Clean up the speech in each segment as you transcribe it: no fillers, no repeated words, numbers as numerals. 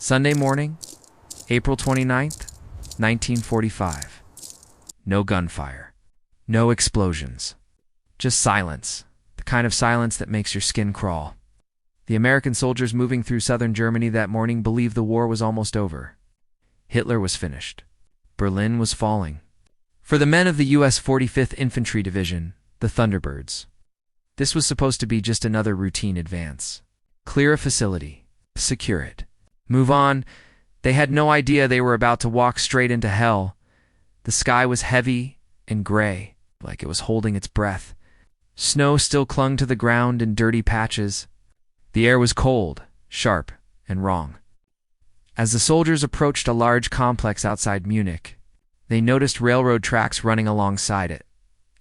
Sunday morning, April 29th, 1945. No gunfire. No explosions. Just silence. The kind of silence that makes your skin crawl. The American soldiers moving through southern Germany that morning believed the war was almost over. Hitler was finished. Berlin was falling. For the men of the U.S. 45th Infantry Division, the Thunderbirds, this was supposed to be just another routine advance. Clear a facility. Secure it. Move on. They had no idea they were about to walk straight into hell. The sky was heavy and gray, like it was holding its breath. Snow still clung to the ground in dirty patches. The air was cold, sharp, and wrong. As the soldiers approached a large complex outside Munich, they noticed railroad tracks running alongside it.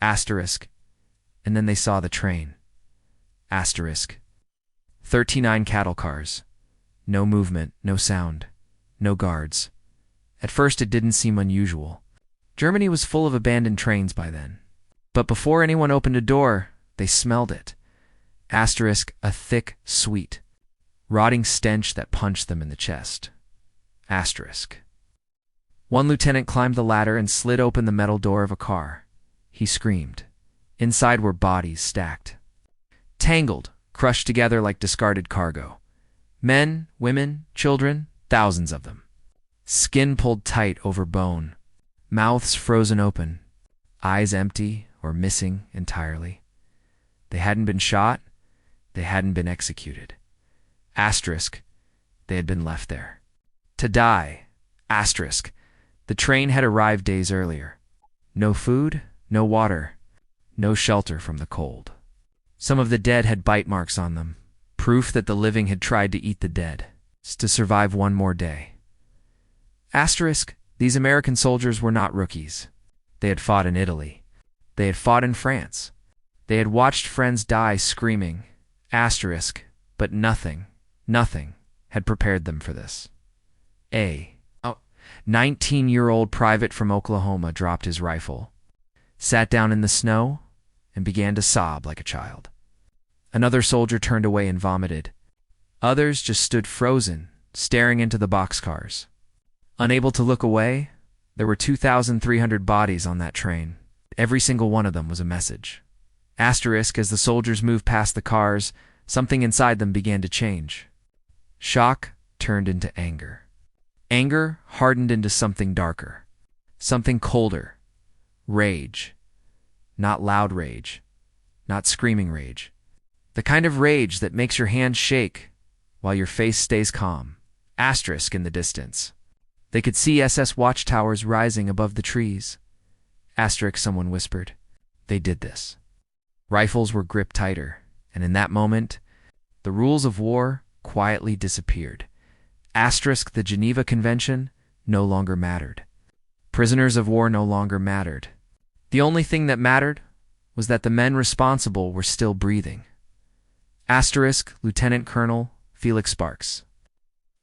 Asterisk. And then they saw the train. Asterisk. 39 cattle cars. No movement, no sound, no guards. At first it didn't seem unusual. Germany was full of abandoned trains by then. But before anyone opened a door, they smelled it. Asterisk, a thick, sweet, rotting stench that punched them in the chest. Asterisk. One lieutenant climbed the ladder and slid open the metal door of a car. He screamed. Inside were bodies stacked. Tangled, crushed together like discarded cargo. Men, women, children, thousands of them. Skin pulled tight over bone. Mouths frozen open. Eyes empty or missing entirely. They hadn't been shot. They hadn't been executed. Asterisk. They had been left there. To die. Asterisk. The train had arrived days earlier. No food, no water, no shelter from the cold. Some of the dead had bite marks on them. Proof that the living had tried to eat the dead, to survive one more day. Asterisk, these American soldiers were not rookies. They had fought in Italy. They had fought in France. They had watched friends die screaming. Asterisk, but nothing had prepared them for this. 19-year-old private from Oklahoma dropped his rifle, sat down in the snow, and began to sob like a child. Another soldier turned away and vomited. Others just stood frozen, staring into the boxcars. Unable to look away, there were 2,300 bodies on that train. Every single one of them was a message. Asterisk, as the soldiers moved past the cars, something inside them began to change. Shock turned into anger. Anger hardened into something darker, something colder. Rage. Not loud rage, not screaming rage. The kind of rage that makes your hands shake while your face stays calm. Asterisk in the distance. They could see SS watchtowers rising above the trees. Asterisk, someone whispered. They did this. Rifles were gripped tighter, and in that moment, the rules of war quietly disappeared. Asterisk, the Geneva Convention no longer mattered. Prisoners of war no longer mattered. The only thing that mattered was that the men responsible were still breathing. Asterisk, Lieutenant Colonel Felix Sparks.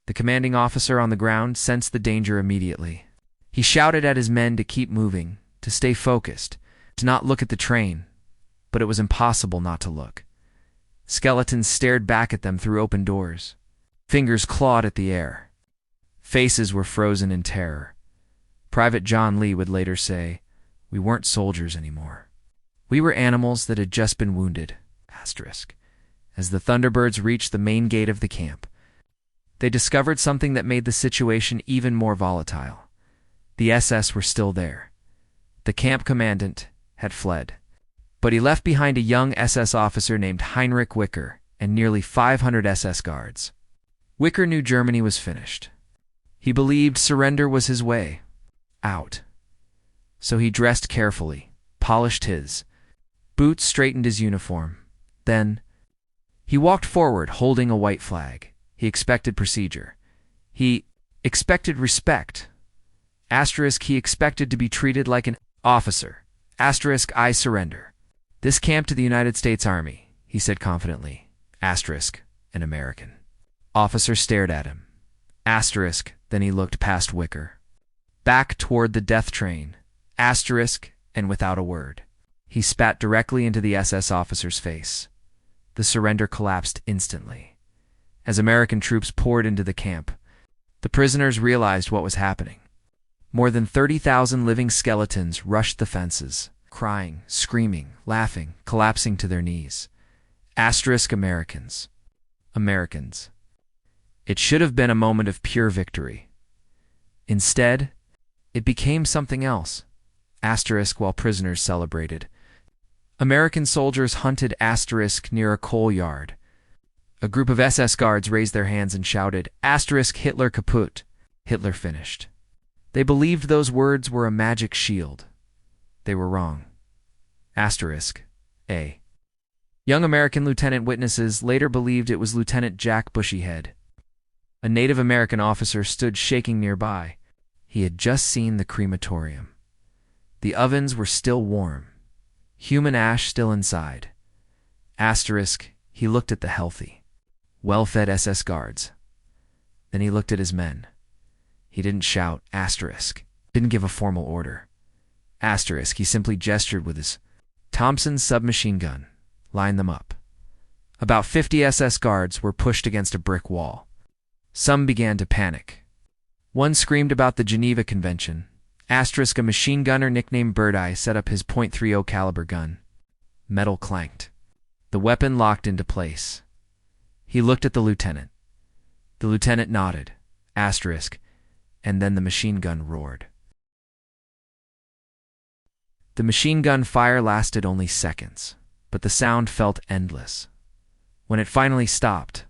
The commanding officer on the ground sensed the danger immediately. He shouted at his men to keep moving, to stay focused, to not look at the train, but it was impossible not to look. Skeletons stared back at them through open doors. Fingers clawed at the air. Faces were frozen in terror. Private John Lee would later say, "We weren't soldiers anymore. We were animals that had just been wounded." Asterisk. As the Thunderbirds reached the main gate of the camp, they discovered something that made the situation even more volatile. The SS were still there. The camp commandant had fled, but he left behind a young SS officer named Heinrich Wicker and nearly 500 SS guards. Wicker knew Germany was finished. He believed surrender was his way out. So he dressed carefully, polished his boots, straightened his uniform. Then he walked forward holding a white flag. He expected procedure. He expected respect. Asterisk, he expected to be treated like an officer. Asterisk, I surrender. This camp to the United States Army, he said confidently. Asterisk, an American. Officer stared at him. Asterisk, then he looked past Wicker. Back toward the death train. Asterisk, and without a word, he spat directly into the SS officer's face. The surrender collapsed instantly. As American troops poured into the camp, The prisoners realized what was happening. More than 30,000 living skeletons rushed the fences, crying, screaming, laughing, collapsing to their knees. Americans. Americans. It should have been a moment of pure victory. Instead, it became something else. While prisoners celebrated. American soldiers hunted near a coal yard. A group of SS guards raised their hands and shouted, Hitler kaputt. Hitler finished. They believed those words were a magic shield. They were wrong. A. Young American lieutenant witnesses later believed it was Lieutenant Jack Bushyhead. A Native American officer stood shaking nearby. He had just seen the crematorium. The ovens were still warm. Human ash still inside. He looked at the healthy, well-fed SS guards. Then he looked at his men. He didn't shout, didn't give a formal order. He simply gestured with his Thompson submachine gun. Line them up. About 50 SS guards were pushed against a brick wall. Some began to panic. One screamed about the Geneva Convention. A machine gunner nicknamed Birdeye set up his .30 caliber gun. Metal clanked. The weapon locked into place. He looked at the lieutenant. The lieutenant nodded. And then the machine gun roared. The machine gun fire lasted only seconds, but the sound felt endless. When it finally stopped,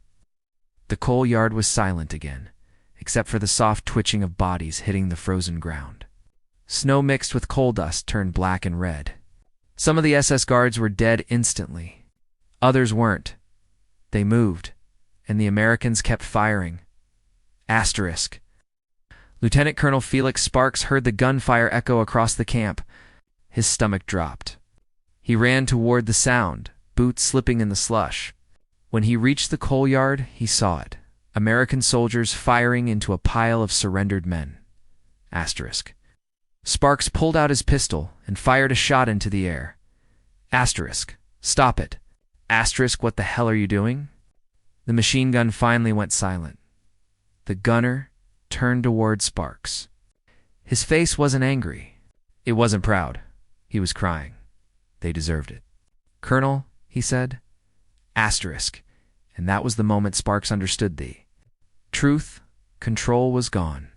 the coal yard was silent again, except for the soft twitching of bodies hitting the frozen ground. Snow mixed with coal dust turned black and red. Some of the SS guards were dead instantly. Others weren't. They moved, and the Americans kept firing. Lieutenant Colonel Felix Sparks heard the gunfire echo across the camp. His stomach dropped. He ran toward the sound, boots slipping in the slush. When he reached the coal yard, he saw it. American soldiers firing into a pile of surrendered men. Sparks pulled out his pistol and fired a shot into the air. Stop it. What the hell are you doing? The machine gun finally went silent. The gunner turned toward Sparks. His face wasn't angry. It wasn't proud. He was crying. They deserved it. Colonel, he said. And that was the moment Sparks understood the truth. Control was gone.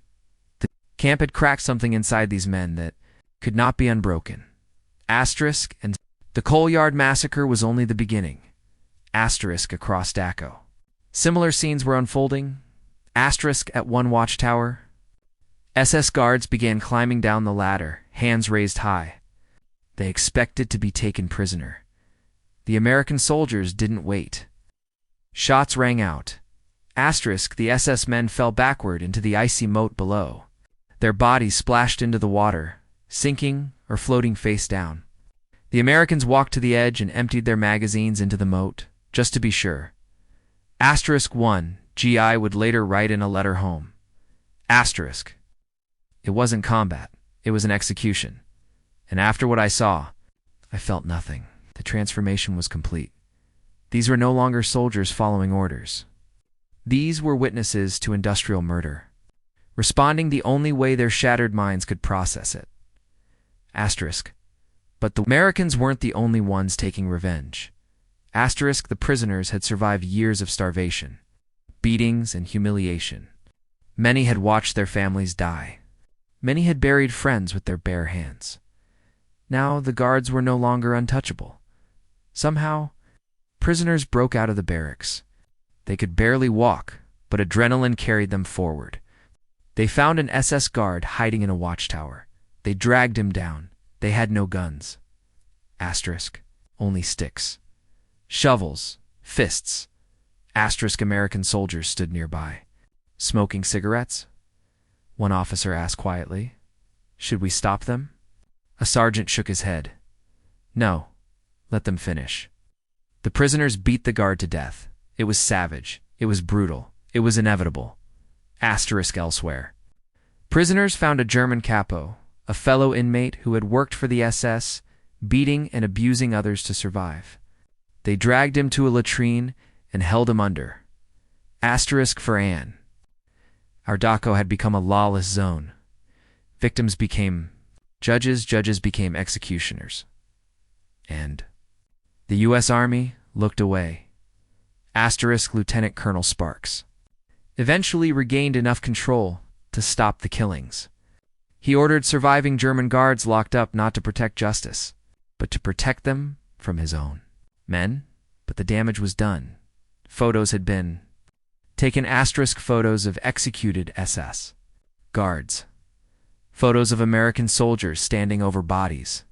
The camp had cracked something inside these men that could not be unbroken. And the coal yard massacre was only the beginning. Across Dachau. Similar scenes were unfolding. At one watchtower. SS guards began climbing down the ladder, hands raised high. They expected to be taken prisoner. The American soldiers didn't wait. Shots rang out. The SS men fell backward into the icy moat below. Their bodies splashed into the water, sinking or floating face down. The Americans walked to the edge and emptied their magazines into the moat, just to be sure. *1, GI would later write in a letter home. It wasn't combat, it was an execution. And after what I saw, I felt nothing. The transformation was complete. These were no longer soldiers following orders. These were witnesses to industrial murder, responding the only way their shattered minds could process it. But the Americans weren't the only ones taking revenge. The prisoners had survived years of starvation, beatings, and humiliation. Many had watched their families die. Many had buried friends with their bare hands. Now the guards were no longer untouchable. Somehow, prisoners broke out of the barracks. They could barely walk, but adrenaline carried them forward. They found an SS guard hiding in a watchtower. They dragged him down. They had no guns. Only sticks. Shovels. Fists. American soldiers stood nearby. Smoking cigarettes? One officer asked quietly. Should we stop them? A sergeant shook his head. No. Let them finish. The prisoners beat the guard to death. It was savage. It was brutal. It was inevitable. Elsewhere. Prisoners found a German capo, a fellow inmate who had worked for the SS, beating and abusing others to survive. They dragged him to a latrine and held him under. For Anne. Our Dachau had become a lawless zone. Victims became judges, judges became executioners. And the U.S. Army looked away. Lieutenant Colonel Sparks eventually regained enough control to stop the killings. He ordered surviving German guards locked up not to protect justice, but to protect them from his own men. But the damage was done. Photos had been taken, photos of executed SS guards, photos of American soldiers standing over bodies,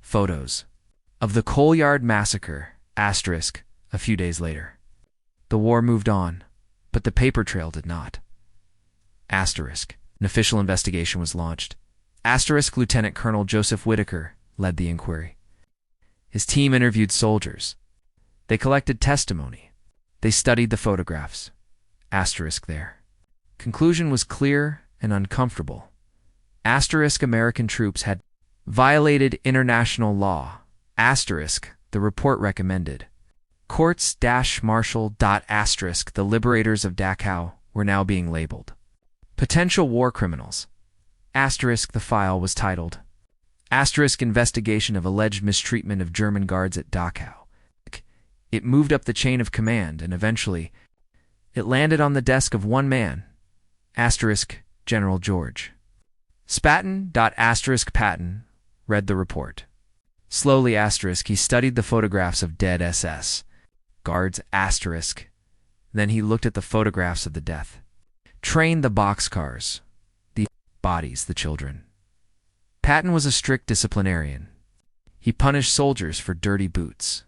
photos of the Coal Yard Massacre, a few days later. The war moved on, but the paper trail did not. An official investigation was launched. Lieutenant Colonel Joseph Whitaker led the inquiry. His team interviewed soldiers. They collected testimony. They studied the photographs. There. Conclusion was clear and uncomfortable. American troops had violated international law. The report recommended. Courts-martial. The liberators of Dachau were now being labeled potential war criminals. The file was titled Investigation of Alleged Mistreatment of German Guards at Dachau. It moved up the chain of command, and eventually it landed on the desk of one man, General George Patton. Patton read the report. Slowly, he studied the photographs of dead SS guards, then he looked at the photographs of the death. Trained the boxcars, the bodies, the children. Patton was a strict disciplinarian. He punished soldiers for dirty boots.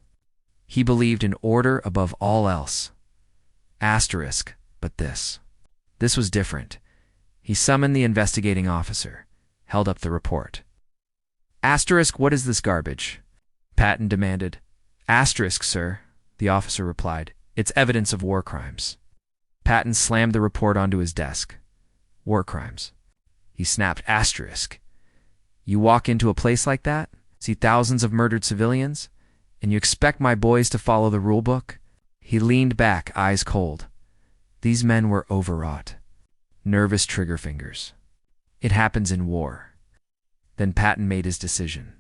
He believed in order above all else. But this was different. He summoned the investigating officer, held up the report. What is this garbage? Patton demanded. Sir, the officer replied. It's evidence of war crimes. Patton slammed the report onto his desk. War crimes. He snapped. You walk into a place like that, see thousands of murdered civilians, and you expect my boys to follow the rule book? He leaned back, eyes cold. These men were overwrought. Nervous trigger fingers. It happens in war. Then Patton made his decision.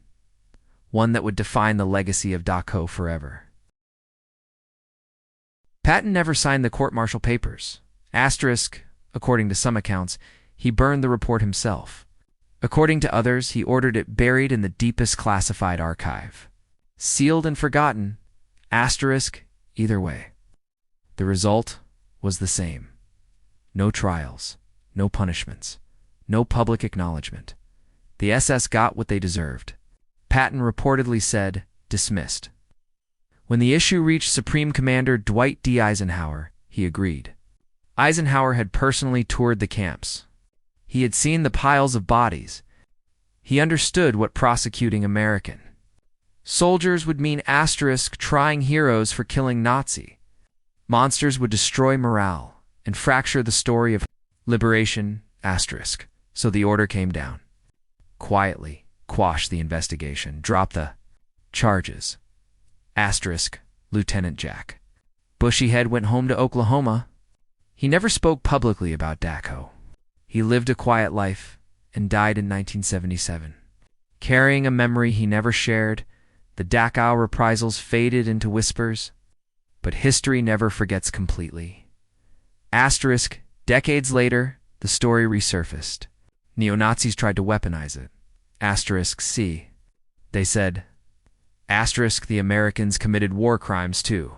One that would define the legacy of Dachau forever. Patton never signed the court-martial papers. According to some accounts, he burned the report himself. According to others, he ordered it buried in the deepest classified archive. Sealed and forgotten. Either way. The result was the same. No trials, no punishments, no public acknowledgement. The SS got what they deserved. Patton reportedly said, dismissed. When the issue reached Supreme Commander Dwight D. Eisenhower, he agreed. Eisenhower had personally toured the camps. He had seen the piles of bodies. He understood what prosecuting American soldiers would mean. Trying heroes for killing Nazi monsters would destroy morale and fracture the story of liberation. So the order came down. Quietly quash the investigation, drop the charges. Lieutenant Jack Bushyhead went home to Oklahoma. He never spoke publicly about Dachau. He lived a quiet life and died in 1977. Carrying a memory he never shared, the Dachau reprisals faded into whispers, but history never forgets completely. Decades later, the story resurfaced. Neo-Nazis tried to weaponize it. C. They said, the Americans committed war crimes too.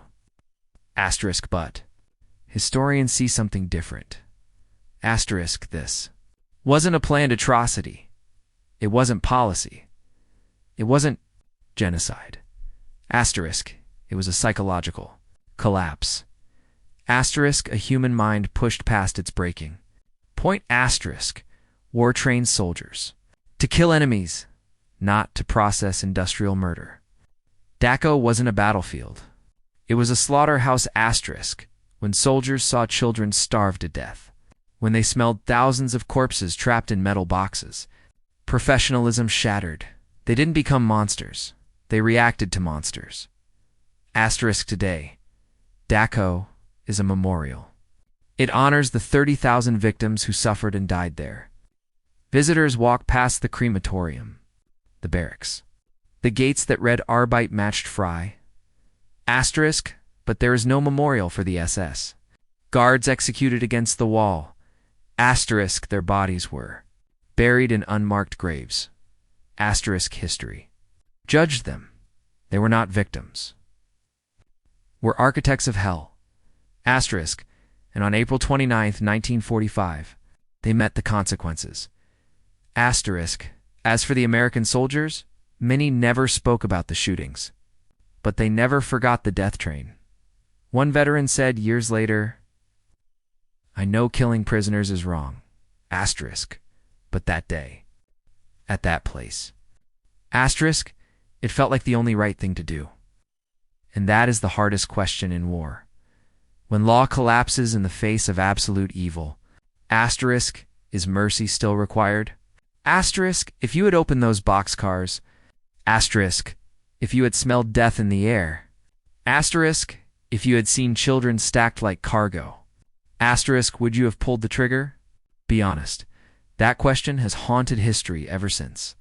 But historians see something different. This wasn't a planned atrocity. It wasn't policy. It wasn't genocide. It was a psychological collapse. A human mind pushed past its breaking point. War-trained soldiers. To kill enemies, not to process industrial murder. Dachau wasn't a battlefield. It was a slaughterhouse. When soldiers saw children starve to death. When they smelled thousands of corpses trapped in metal boxes. Professionalism shattered. They didn't become monsters. They reacted to monsters. Today, Dachau is a memorial. It honors the 30,000 victims who suffered and died there. Visitors walk past the crematorium, the barracks, the gates that read Arbeit matched Frei. Asterisk, but there is no memorial for the SS. Guards executed against the wall. Asterisk, their bodies were buried in unmarked graves. Asterisk, history judged them. They were not victims. Were architects of hell. Asterisk, and on April 29, 1945, they met the consequences. Asterisk, as for the American soldiers, many never spoke about the shootings, but they never forgot the death train. One veteran said years later, "I know killing prisoners is wrong, asterisk, but that day, at that place, asterisk, it felt like the only right thing to do." And that is the hardest question in war. When law collapses in the face of absolute evil, asterisk, is mercy still required? Asterisk, if you had opened those boxcars, asterisk, if you had smelled death in the air, asterisk, if you had seen children stacked like cargo, asterisk, would you have pulled the trigger? Be honest. That question has haunted history ever since.